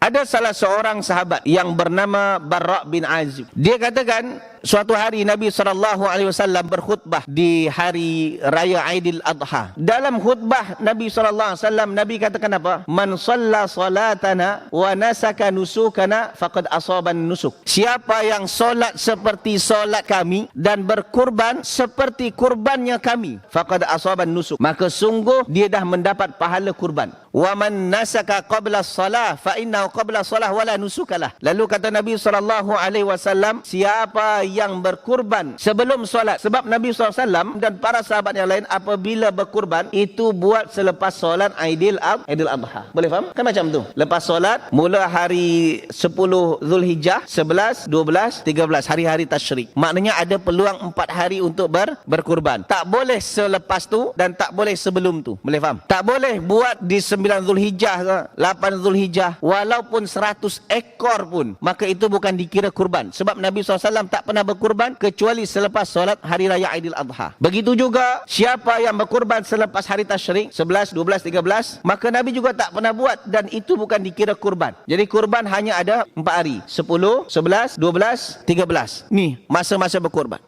Ada salah seorang sahabat yang bernama Barra' bin Azib. Dia katakan, suatu hari Nabi SAW berkhutbah di hari Raya Aidil Adha. Dalam khutbah Nabi SAW, Nabi katakan apa? Man shalla salatana wa nasaka nusukana faqad asaban nusuk. Siapa yang solat seperti solat kami dan berkurban seperti kurbannya kami, faqad asaban nusuk, maka sungguh dia dah mendapat pahala kurban. Wa man nasaka qabla salah fa innahu qabla salah wala nusukalah. Lalu kata Nabi SAW, siapa yang berkurban sebelum solat, sebab Nabi SAW dan para sahabat yang lain apabila berkurban itu buat selepas solat Aidil Adha. Boleh faham? Kan macam tu. Lepas solat, mula hari 10 Zulhijjah, 11, 12, 13, hari-hari tasyrik. Maknanya ada peluang 4 hari untuk berkurban. Tak boleh selepas tu dan tak boleh sebelum tu. Boleh faham? Tak boleh buat di 9 Zulhijjah ke 8 Zulhijjah walaupun 100 ekor pun, maka itu bukan dikira kurban. Sebab Nabi SAW tak pernah berkurban kecuali selepas solat hari raya Aidil Adha. Begitu juga siapa yang berkurban selepas hari tasyrik 11, 12, 13, maka Nabi juga tak pernah buat dan itu bukan dikira kurban. Jadi kurban hanya ada 4 hari, 10, 11, 12, 13. Ni masa-masa berkurban.